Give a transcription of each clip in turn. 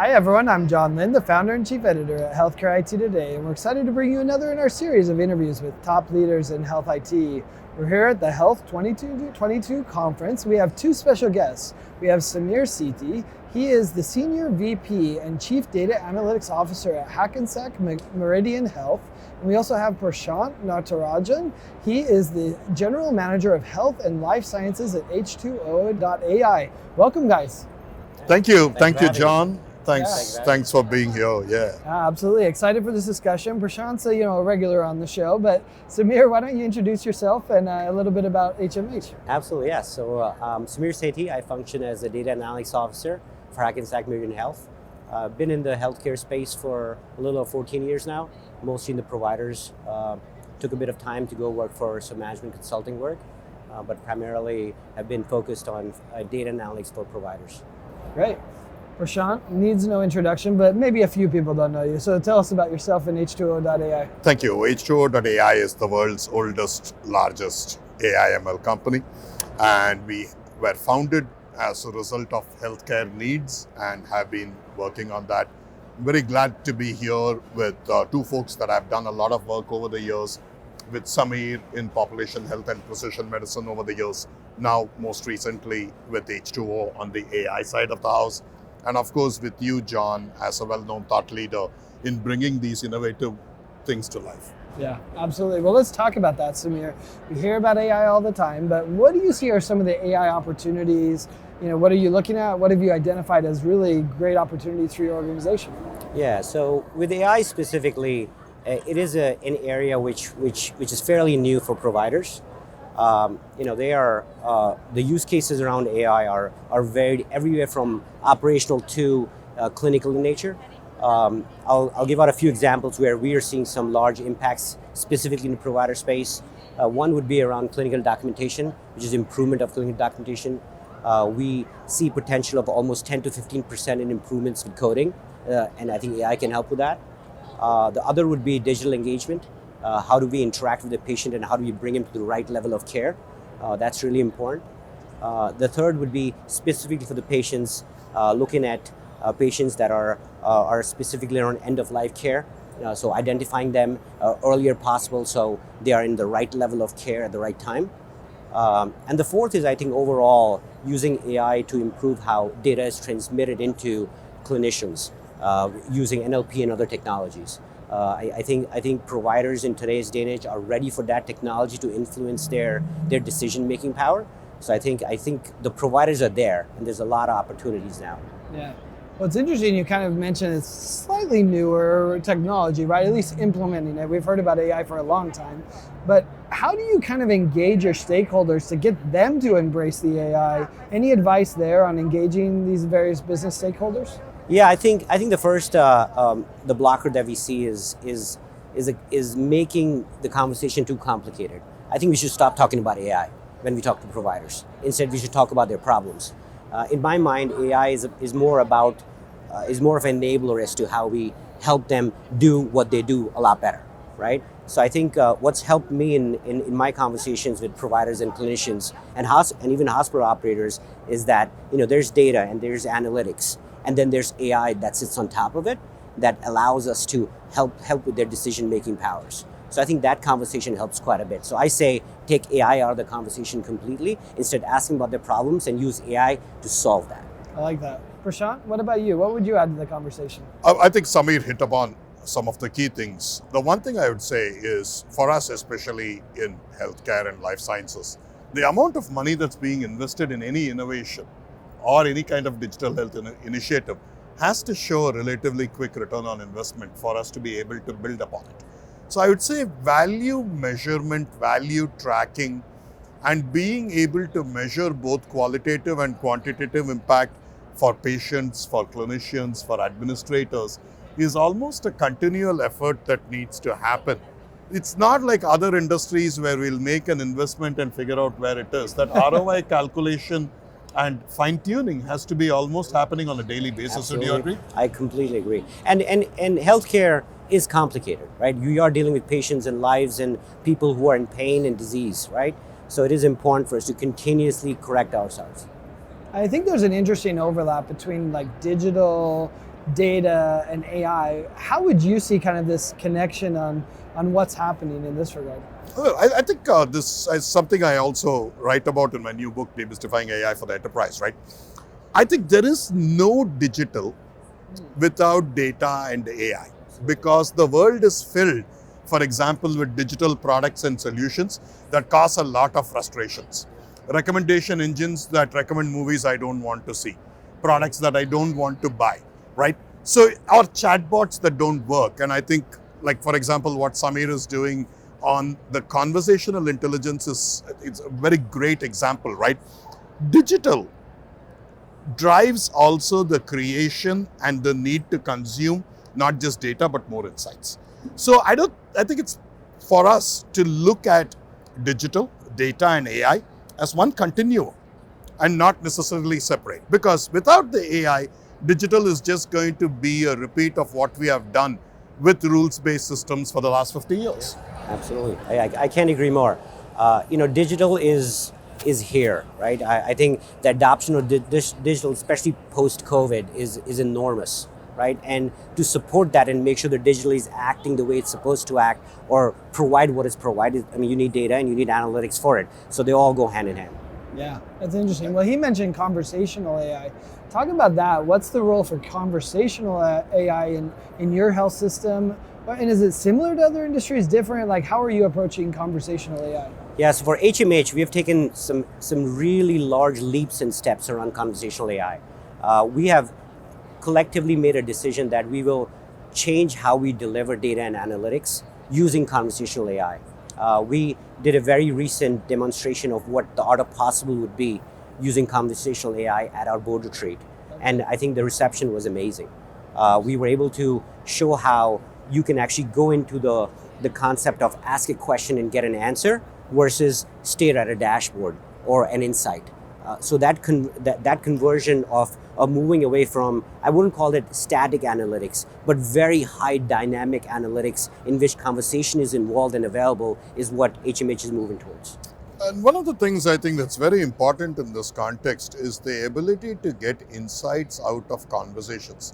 Hi everyone, I'm John Lynn, the founder and chief editor at Healthcare IT Today, and we're excited to bring you another in our series of interviews with top leaders in health IT. We're here at the Health 2022 conference. We have two special guests. We have Sameer Sethi. He is the Senior VP and Chief Data Analytics Officer at Hackensack Meridian Health. And we also have Prashant Natarajan. He is the General Manager of Health and Life Sciences at H2O.ai. Welcome, guys. Thank you, John. Thanks, Yeah. thanks for being here. Yeah. Absolutely excited for this discussion. Prashant's a regular on the show, but Sameer, why don't you introduce yourself and a little bit about HMH? Absolutely, yes. So Sameer Sethi, I function as a data analytics officer for Hackensack Meridian Health. Been in the healthcare space for a little over 14 years now, mostly in the providers. Took a bit of time to go work for some management consulting work, but primarily have been focused on data analytics for providers. Great. Prashant needs no introduction, but maybe a few people don't know you. So tell us about yourself and H2O.ai. Thank you. H2O.ai is the world's oldest, largest AI ML company, and we were founded as a result of healthcare needs and have been working on that. I'm very glad to be here with two folks that I've done a lot of work over the years with Sameer in population health and precision medicine over the years. Now, most recently with H2O on the AI side of the house. And of course, with you, John, as a well-known thought leader in bringing these innovative things to life. Yeah, absolutely. Well, let's talk about that, Sameer. We hear about AI all the time, but what do you see are some of the AI opportunities? What are you looking at? What have you identified as really great opportunities for your organization? Yeah, so with AI specifically, it is an area which is fairly new for providers. The use cases around AI are varied everywhere from operational to clinical in nature. I'll give out a few examples where we are seeing some large impacts specifically in the provider space. One would be around clinical documentation, which is improvement of clinical documentation. We see potential of almost 10 to 15% in improvements in coding, and I think AI can help with that. The other would be digital engagement. How do we interact with the patient and how do we bring him to the right level of care? That's really important. The third would be specifically for the patients, looking at patients that are specifically around end-of-life care. So identifying them earlier possible so they are in the right level of care at the right time. And the fourth is, I think, overall using AI to improve how data is transmitted into clinicians using NLP and other technologies. I think providers in today's day and age are ready for that technology to influence their decision-making power. So I think the providers are there, and there's a lot of opportunities now. Yeah. Well, it's interesting you kind of mentioned it's slightly newer technology, right? At least implementing it. We've heard about AI for a long time. But how do you kind of engage your stakeholders to get them to embrace the AI? Any advice there on engaging these various business stakeholders? Yeah, I think the first the blocker that we see is making the conversation too complicated. I think we should stop talking about AI when we talk to providers. Instead, we should talk about their problems. In my mind, AI is more of an enabler as to how we help them do what they do a lot better, right? So I think what's helped me in my conversations with providers and clinicians and even hospital operators is that there's data and there's analytics. And then there's AI that sits on top of it that allows us to help with their decision-making powers. So I think that conversation helps quite a bit. So I say take AI out of the conversation completely, instead asking about their problems and use AI to solve that. I like that. Prashant, what about you? What would you add to the conversation? I think Sameer hit upon some of the key things. The one thing I would say is, for us, especially in healthcare and life sciences, the amount of money that's being invested in any innovation or any kind of digital health initiative has to show a relatively quick return on investment for us to be able to build upon it. So I would say value measurement, value tracking, and being able to measure both qualitative and quantitative impact for patients, for clinicians, for administrators is almost a continual effort that needs to happen. It's not like other industries where we'll make an investment and figure out where it is. That ROI calculation and fine-tuning has to be almost happening on a daily basis. Absolutely. Do you agree? I completely agree. And healthcare is complicated, right? You are dealing with patients and lives and people who are in pain and disease, right? So it is important for us to continuously correct ourselves. I think there's an interesting overlap between like digital data and AI, how would you see kind of this connection on what's happening in this regard? Well, I think this is something I also write about in my new book, Demystifying AI for the Enterprise, right? I think there is no digital without data and AI, because the world is filled, for example, with digital products and solutions that cause a lot of frustrations. Recommendation engines that recommend movies I don't want to see, products that I don't want to buy, right? So, or chatbots that don't work. And I think, like, for example, what Sameer is doing on the conversational intelligence it's a very great example, right? Digital drives also the creation and the need to consume not just data but more insights. So I think it's for us to look at digital, data and AI as one continuum and not necessarily separate, because without the AI, digital is just going to be a repeat of what we have done with rules-based systems for the last 50 years. Absolutely, I can't agree more. Digital is here, right? I think the adoption of digital, especially post-COVID, is enormous, right? And to support that and make sure that digital is acting the way it's supposed to act or provide what it's provided, I mean, you need data and you need analytics for it. So they all go hand in hand. Yeah, that's interesting. Well, he mentioned conversational AI. Talk about that. What's the role for conversational AI in your health system? And is it similar to other industries, different? Like, how are you approaching conversational AI? Yes, for HMH, we have taken some really large leaps and steps around conversational AI. We have collectively made a decision that we will change how we deliver data and analytics using conversational AI. We did a very recent demonstration of what the art of possible would be using conversational AI at our board retreat. And I think the reception was amazing. We were able to show how you can actually go into the concept of ask a question and get an answer versus stare at a dashboard or an insight. So that conversion of moving away from, I wouldn't call it static analytics, but very high dynamic analytics in which conversation is involved and available is what HMH is moving towards. And one of the things I think that's very important in this context is the ability to get insights out of conversations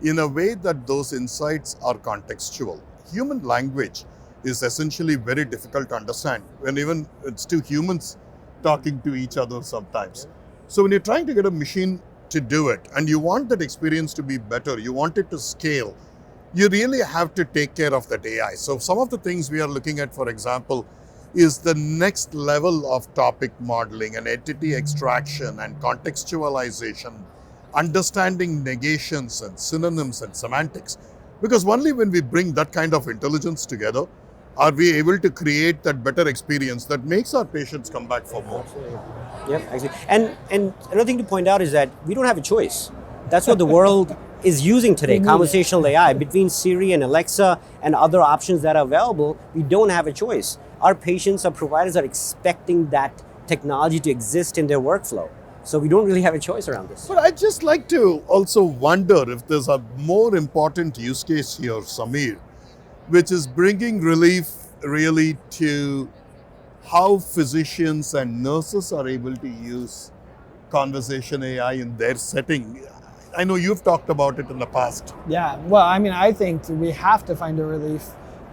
in a way that those insights are contextual. Human language is essentially very difficult to understand when even it's two humans talking to each other sometimes. So when you're trying to get a machine to do it and you want that experience to be better, you want it to scale, you really have to take care of that AI. So some of the things we are looking at, for example, is the next level of topic modeling and entity extraction and contextualization, understanding negations and synonyms and semantics. Because only when we bring that kind of intelligence together are we able to create that better experience that makes our patients come back for more. Absolutely. Yep, actually. And another thing to point out is that we don't have a choice. That's what the world is using today, conversational AI. Between Siri and Alexa and other options that are available, we don't have a choice. Our patients, our providers are expecting that technology to exist in their workflow. So we don't really have a choice around this. But I'd just like to also wonder if there's a more important use case here, Sameer, which is bringing relief really to how physicians and nurses are able to use conversation AI in their setting. I know you've talked about it in the past. Yeah, well, I mean, I think we have to find a relief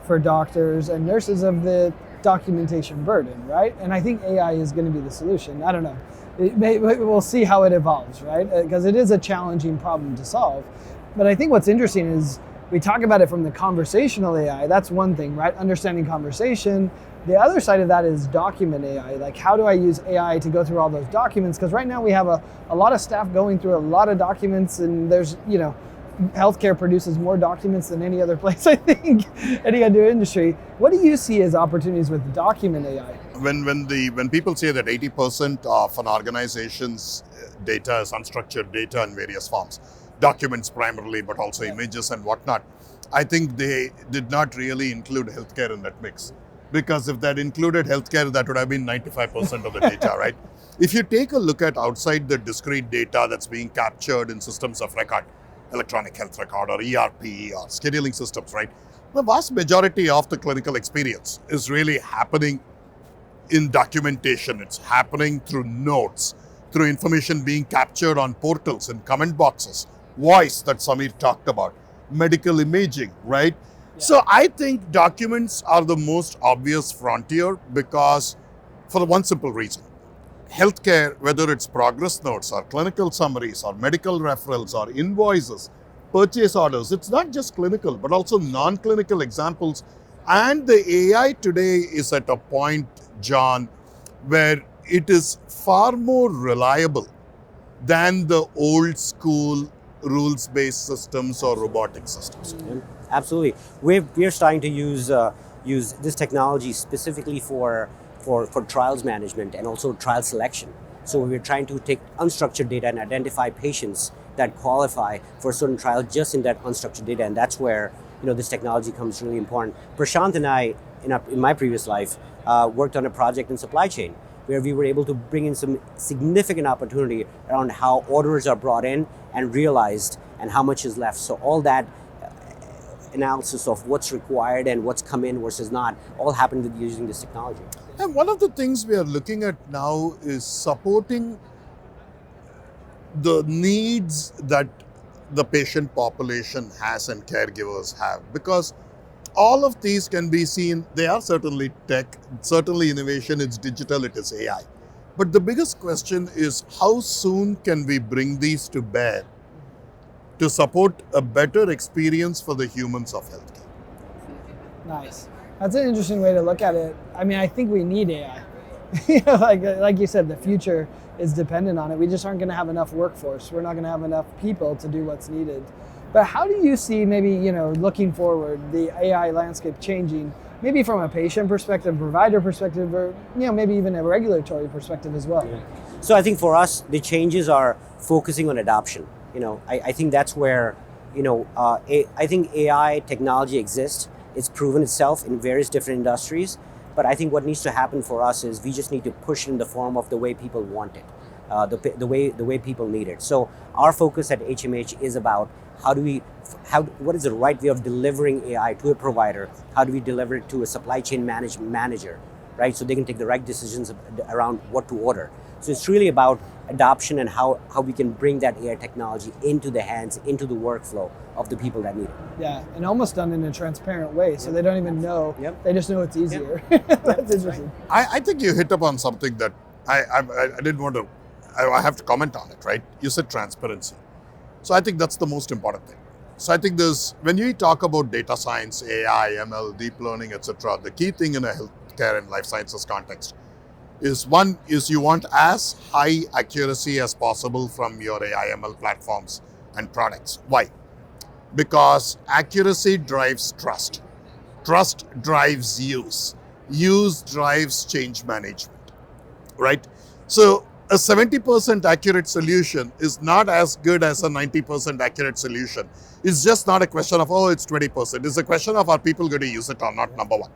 for doctors and nurses of the documentation burden, right? And I think AI is going to be the solution. I don't know. We'll see how it evolves, right? Because it is a challenging problem to solve. But I think what's interesting is we talk about it from the conversational AI. That's one thing, right? Understanding conversation. The other side of that is document AI. Like, how do I use AI to go through all those documents? Because right now we have a lot of staff going through a lot of documents, and there's, healthcare produces more documents than any other place, I think, any other industry. What do you see as opportunities with document AI? When people say that 80% of an organization's data is unstructured data in various forms, documents primarily, but also images and whatnot, I think they did not really include healthcare in that mix. Because if that included healthcare, that would have been 95% of the data, right? If you take a look at outside the discrete data that's being captured in systems of record, electronic health record or ERP or scheduling systems, right? The vast majority of the clinical experience is really happening in documentation. It's happening through notes, through information being captured on portals and comment boxes, voice that Sameer talked about, medical imaging, right? So I think documents are the most obvious frontier because for one simple reason. Healthcare, whether it's progress notes or clinical summaries or medical referrals or invoices, purchase orders, it's not just clinical, but also non-clinical examples. And the AI today is at a point, John, where it is far more reliable than the old school rules-based systems or robotic systems. Yeah, absolutely. We're starting to use this technology specifically for trials management and also trial selection. So we're trying to take unstructured data and identify patients that qualify for a certain trial just in that unstructured data, and that's where this technology becomes really important. Prashant and I, in my previous life, worked on a project in supply chain where we were able to bring in some significant opportunity around how orders are brought in and realized and how much is left. So all that analysis of what's required and what's come in versus not all happened with using this technology. And one of the things we are looking at now is supporting the needs that the patient population has and caregivers have, because all of these can be seen, they are certainly tech, certainly innovation, it's digital, it is AI. But the biggest question is how soon can we bring these to bear to support a better experience for the humans of healthcare? Nice. That's an interesting way to look at it. I mean, I think we need AI. Like you said, the future is dependent on it. We just aren't going to have enough workforce. We're not going to have enough people to do what's needed. But how do you see maybe, looking forward, the AI landscape changing, maybe from a patient perspective, provider perspective, or maybe even a regulatory perspective as well? Yeah. So I think for us, the changes are focusing on adoption. I think that's where, I think AI technology exists. It's proven itself in various different industries. But I think what needs to happen for us is we just need to push it in the form of the way people want it, the way people need it. So our focus at HMH is about what is the right way of delivering AI to a provider? How do we deliver it to a supply chain manager, right? So they can take the right decisions around what to order. So it's really about adoption and how we can bring that AI technology into the hands, into the workflow of the people that need it. Yeah, and almost done in a transparent way, so they don't even know. Yep. They just know it's easier. Yep. That's interesting. I think you hit upon something that I didn't want to, I have to comment on it, right? You said transparency. So I think that's the most important thing. So I think when you talk about data science, AI, ML, deep learning, etc., the key thing in a healthcare and life sciences context is you want as high accuracy as possible from your AI, ML platforms and products. Why? Because accuracy drives trust. Trust drives use. Use drives change management, right? So a 70% accurate solution is not as good as a 90% accurate solution. It's just not a question of, it's 20%. It's a question of, are people going to use it or not, number one.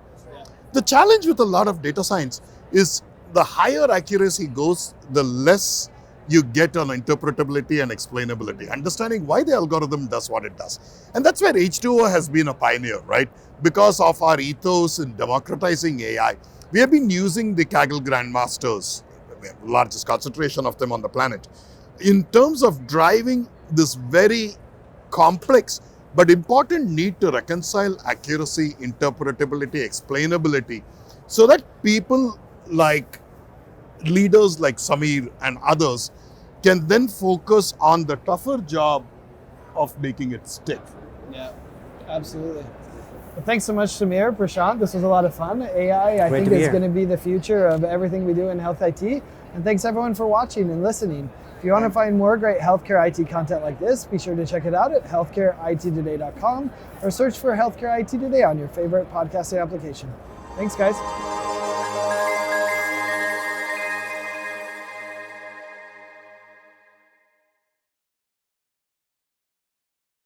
The challenge with a lot of data science is the higher accuracy goes, the less you get on interpretability and explainability, understanding why the algorithm does what it does. And that's where H2O has been a pioneer, right? Because of our ethos in democratizing AI, we have been using the Kaggle grandmasters, we have the largest concentration of them on the planet, in terms of driving this very complex but important need to reconcile accuracy, interpretability, explainability, so that people like leaders like Sameer and others can then focus on the tougher job of making it stick. Yeah, absolutely. Well, thanks so much, Sameer, Prashant. This was a lot of fun. AI, I think, is going to be the future of everything we do in health IT. And thanks everyone for watching and listening. If you want to find more great healthcare IT content like this, be sure to check it out at healthcareittoday.com or search for Healthcare IT Today on your favorite podcasting application. Thanks, guys.